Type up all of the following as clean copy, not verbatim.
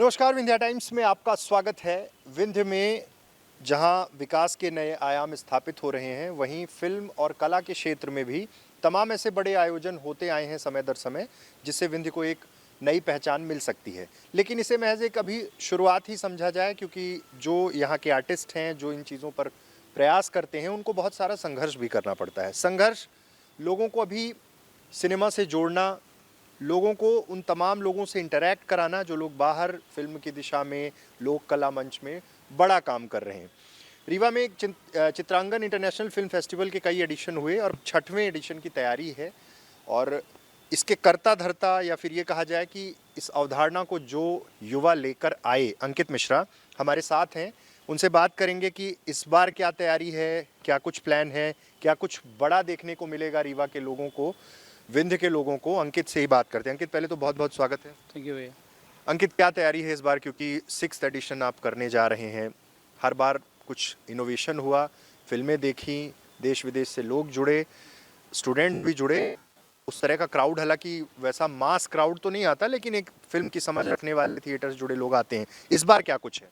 नमस्कार, विंध्या टाइम्स में आपका स्वागत है। विंध्य में जहां विकास के नए आयाम स्थापित हो रहे हैं, वहीं फिल्म और कला के क्षेत्र में भी तमाम ऐसे बड़े आयोजन होते आए हैं समय दर समय, जिससे विंध्य को एक नई पहचान मिल सकती है। लेकिन इसे महज एक अभी शुरुआत ही समझा जाए, क्योंकि जो यहाँ के आर्टिस्ट हैं, जो इन चीज़ों पर प्रयास करते हैं, उनको बहुत सारा संघर्ष भी करना पड़ता है। संघर्ष लोगों को अभी सिनेमा से जोड़ना, लोगों को उन तमाम लोगों से इंटरैक्ट कराना जो लोग बाहर फिल्म की दिशा में, लोक कला मंच में बड़ा काम कर रहे हैं। रीवा में एक चित्रांगन इंटरनेशनल फिल्म फेस्टिवल के कई एडिशन हुए और 6वें एडिशन की तैयारी है। और इसके कर्ता धर्ता, या फिर ये कहा जाए कि इस अवधारणा को जो युवा लेकर आए, अंकित मिश्रा हमारे साथ हैं। उनसे बात करेंगे कि इस बार क्या तैयारी है, क्या कुछ प्लान है, क्या कुछ बड़ा देखने को मिलेगा रीवा के लोगों को, विंध्य के लोगों को। अंकित से ही बात करते हैं। अंकित, पहले तो बहुत बहुत स्वागत है। थैंक यू भैया। अंकित, क्या तैयारी है इस बार, क्योंकि 6th एडिशन आप करने जा रहे हैं। हर बार कुछ इनोवेशन हुआ, फिल्में देखी, देश विदेश से लोग जुड़े, स्टूडेंट भी जुड़े। उस तरह का क्राउड, हालांकि वैसा मास क्राउड तो नहीं आता, लेकिन एक फिल्म की समझ रखने वाले थिएटर्स जुड़े लोग आते हैं। इस बार क्या कुछ है?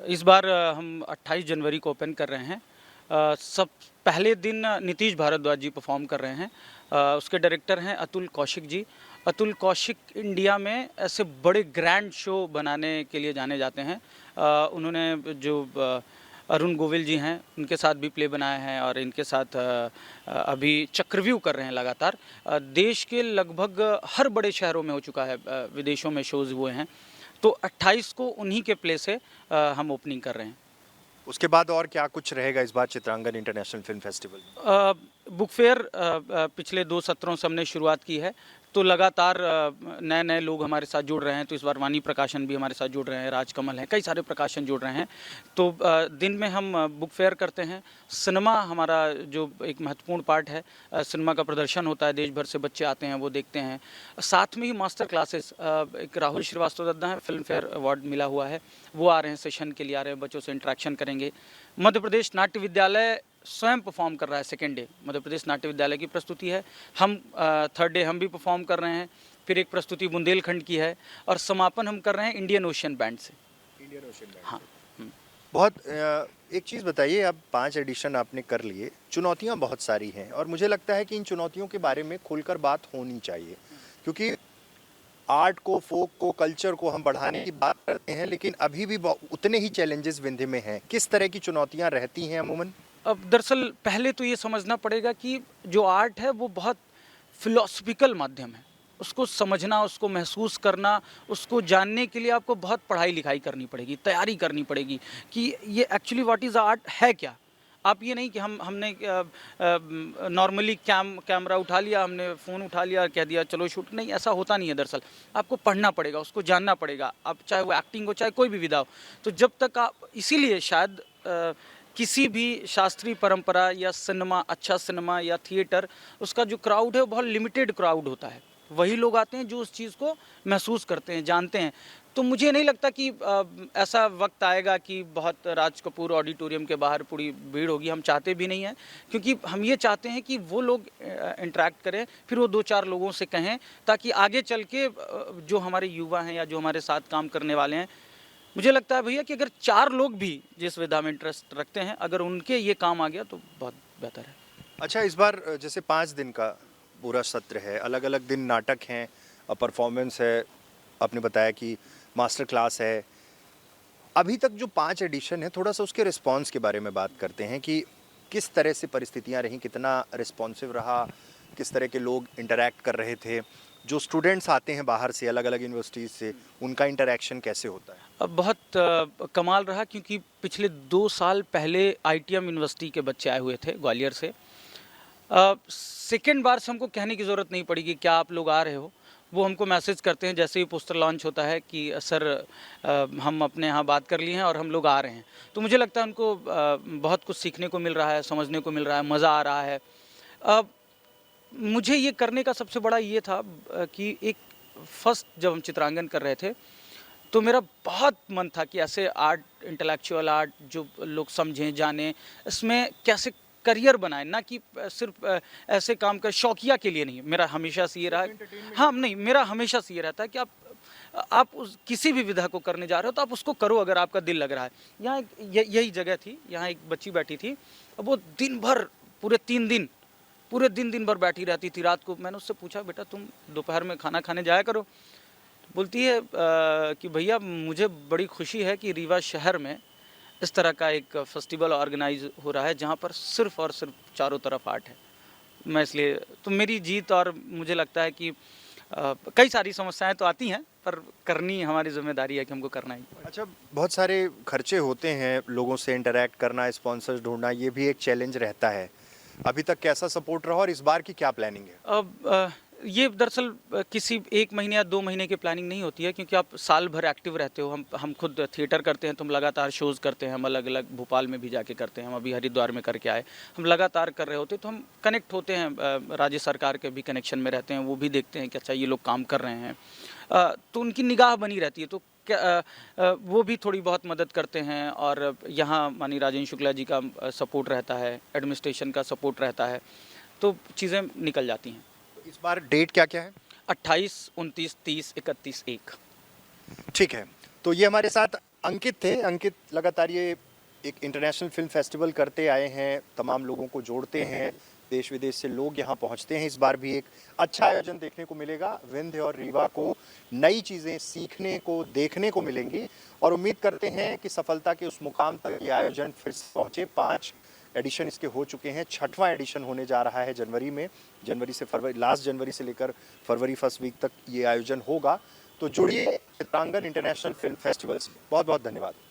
इस बार हम 28 जनवरी को ओपन कर रहे हैं। सब पहले दिन नीतीश भारद्वाज जी परफॉर्म कर रहे हैं। उसके डायरेक्टर हैं अतुल कौशिक जी। अतुल कौशिक इंडिया में ऐसे बड़े ग्रैंड शो बनाने के लिए जाने जाते हैं। उन्होंने जो अरुण गोविल जी हैं, उनके साथ भी प्ले बनाया है और इनके साथ अभी चक्रव्यूह कर रहे हैं लगातार। देश के लगभग हर बड़े शहरों में हो चुका है, विदेशों में शोज़ हुए हैं। तो 28 को उन्हीं के प्ले से हम ओपनिंग कर रहे हैं। उसके बाद और क्या कुछ रहेगा इस बार चित्रांगन इंटरनेशनल फिल्म फेस्टिवल में? बुक फेयर पिछले 2 सत्रों से हमने शुरुआत की है, तो लगातार नए नए लोग हमारे साथ जुड़ रहे हैं। तो इस बार वाणी प्रकाशन भी हमारे साथ जुड़ रहे हैं, राजकमल हैं, कई सारे प्रकाशन जुड़ रहे हैं। तो दिन में हम बुक फेयर करते हैं। सिनेमा हमारा जो एक महत्वपूर्ण पार्ट है, सिनेमा का प्रदर्शन होता है, देश भर से बच्चे आते हैं, वो देखते हैं। साथ में ही मास्टर क्लासेस, एक राहुल श्रीवास्तव दद्दा है, फिल्म फेयर अवार्ड मिला हुआ है, वो आ रहे हैं, सेशन के लिए आ रहे हैं, बच्चों से इंटरेक्शन करेंगे। मध्य प्रदेश नाट्य विद्यालय स्वयं परफॉर्म कर रहा है। 2nd डे मध्य प्रदेश नाट्य विद्यालय की प्रस्तुति है। हम 3rd डे हम भी परफॉर्म कर रहे हैं। फिर एक प्रस्तुति बुंदेलखंड की है और समापन हम कर रहे हैं इंडियन ओशियन बैंड से। Indian ocean band. हाँ। बहुत एक चीज़ बताइए, अब 5 एडिशन आपने कर लिए, चुनौतियां बहुत सारी हैं और मुझे लगता है कि इन चुनौतियों के बारे में खुलकर बात होनी चाहिए, क्योंकि आर्ट को, फोक को, कल्चर को हम बढ़ाने की बात करते हैं, लेकिन अभी भी उतने ही चैलेंजेस विंध्य में हैं। किस तरह की चुनौतियां रहती हैं अमूमन? अब दरअसल पहले तो ये समझना पड़ेगा कि जो आर्ट है वो बहुत फिलोसफिकल माध्यम है। उसको समझना, उसको महसूस करना, उसको जानने के लिए आपको बहुत पढ़ाई लिखाई करनी पड़ेगी, तैयारी करनी पड़ेगी कि ये एक्चुअली व्हाट इज़ आर्ट है क्या। आप ये नहीं कि हमने नॉर्मली कैमरा उठा लिया, हमने फ़ोन उठा लिया और कह दिया चलो शूट, नहीं, ऐसा होता नहीं है। दरअसल आपको पढ़ना पड़ेगा, उसको जानना पड़ेगा। अब चाहे वो एक्टिंग हो, चाहे कोई भी विधा हो। तो जब तक आप, इसीलिए शायद किसी भी शास्त्रीय परंपरा या सिनेमा, अच्छा सिनेमा या थिएटर, उसका जो क्राउड है वो बहुत लिमिटेड क्राउड होता है। वही लोग आते हैं जो उस चीज़ को महसूस करते हैं, जानते हैं। तो मुझे नहीं लगता कि ऐसा वक्त आएगा कि बहुत राज कपूर ऑडिटोरियम के बाहर पूरी भीड़ होगी। हम चाहते भी नहीं हैं, क्योंकि हम ये चाहते हैं कि वो लोग इंटरेक्ट करें, फिर वो 2-4 लोगों से कहें, ताकि आगे चल के जो हमारे युवा हैं या जो हमारे साथ काम करने वाले हैं, मुझे लगता है भैया कि अगर 4 लोग भी जिस विधा में इंटरेस्ट रखते हैं, अगर उनके ये काम आ गया तो बहुत बेहतर है। अच्छा, इस बार जैसे 5 दिन का पूरा सत्र है, अलग अलग दिन नाटक हैं, परफॉर्मेंस है, आपने बताया कि मास्टर क्लास है। अभी तक जो 5 एडिशन है, थोड़ा सा उसके रिस्पॉन्स के बारे में बात करते हैं कि किस तरह से परिस्थितियां रहीं, कितना रिस्पॉन्सिव रहा, किस तरह के लोग इंटरैक्ट कर रहे थे, जो स्टूडेंट्स आते हैं बाहर से, अलग अलग यूनिवर्सिटीज़ से, उनका इंटरैक्शन कैसे होता है? अब बहुत कमाल रहा, क्योंकि पिछले 2 साल पहले ITM यूनिवर्सिटी के बच्चे आए हुए थे ग्वालियर से। सेकेंड बार से हमको कहने की ज़रूरत नहीं पड़ी कि क्या आप लोग आ रहे हो। वो हमको मैसेज करते हैं जैसे ही पोस्टर लॉन्च होता है कि सर हम अपने यहाँ बात कर लिए हैं और हम लोग आ रहे हैं। तो मुझे लगता है उनको बहुत कुछ सीखने को मिल रहा है, समझने को मिल रहा है, मज़ा आ रहा है। मुझे ये करने का सबसे बड़ा ये था कि एक फर्स्ट जब हम चित्रांकन कर रहे थे, तो मेरा बहुत मन था कि ऐसे आर्ट, इंटेलेक्चुअल आर्ट जो लोग समझें, जानें, इसमें कैसे करियर बनाएं, ना कि सिर्फ ऐसे काम कर शौकिया के लिए नहीं। मेरा हमेशा से ये रहा, हाँ नहीं, मेरा हमेशा से ये रहता है कि आप आप उस किसी भी विधा को करने जा रहे हो तो आप उसको करो अगर आपका दिल लग रहा है। यहाँ यही जगह थी, यहाँ एक बच्ची बैठी थी, अब वो दिन भर पूरे 3 दिन पूरे दिन भर बैठी रहती थी। रात को मैंने उससे पूछा, बेटा तुम दोपहर में खाना खाने जाया करो? बोलती है कि भैया मुझे बड़ी खुशी है कि रीवा शहर में इस तरह का एक फेस्टिवल ऑर्गेनाइज हो रहा है जहाँ पर सिर्फ़ और सिर्फ चारों तरफ आर्ट है। मैं इसलिए तो मेरी जीत, और मुझे लगता है कि कई सारी समस्याएं तो आती हैं पर करनी हमारी जिम्मेदारी है कि हमको करना ही। अच्छा, बहुत सारे खर्चे होते हैं, लोगों से इंटरैक्ट करना, स्पॉन्सर्स ढूंढना, ये भी एक चैलेंज रहता है। अभी तक कैसा सपोर्ट रहा और इस बार की क्या प्लानिंग है? अब ये दरअसल किसी 1 महीने या 2 महीने की प्लानिंग नहीं होती है, क्योंकि आप साल भर एक्टिव रहते हो। हम खुद थिएटर करते हैं तो हम लगातार शोज़ करते हैं, हम अलग-अलग भोपाल में भी जाके करते हैं, हम अभी हरिद्वार में करके आए। हम लगातार कर रहे होते हैं तो हम कनेक्ट होते हैं, राज्य सरकार के भी कनेक्शन में रहते हैं, वो भी देखते हैं कि अच्छा ये लोग काम कर रहे हैं। तो उनकी निगाह बनी रहती है, तो वो भी थोड़ी बहुत मदद करते हैं। और यहाँ माननीय राजेंद्र शुक्ला जी का सपोर्ट रहता है, एडमिनिस्ट्रेशन का सपोर्ट रहता है, तो चीज़ें निकल जाती हैं। इस बार डेट क्या-क्या है? 28, 29, 30, 31, 1। ठीक है, तो ये हमारे साथ अंकित थे। अंकित लगातार ये एक इंटरनेशनल फ़िल्म फेस्टिवल करते आए हैं, तमाम लोगों को जोड़ते हैं, देश-विदेश से लोग यहाँ पहुँचते हैं। इस बार भी एक अच्छा आयोजन देखने को मिलेगा। विंध्य और रीवा को नई चीज़ें सीखने को, देखने को मिलेंगी और उम्मीद करते हैं कि सफलता के उस मुकाम तक ये आयोजन फिर से पहुँचे। 5 एडिशन इसके हो चुके हैं, 6वां एडिशन होने जा रहा है जनवरी में। जनवरी से फरवरी, लास्ट जनवरी से लेकर फरवरी फर्स्ट वीक तक ये आयोजन होगा। तो जुड़िए चित्रांगन इंटरनेशनल फ़िल्म फेस्टिवल से। बहुत-बहुत धन्यवाद।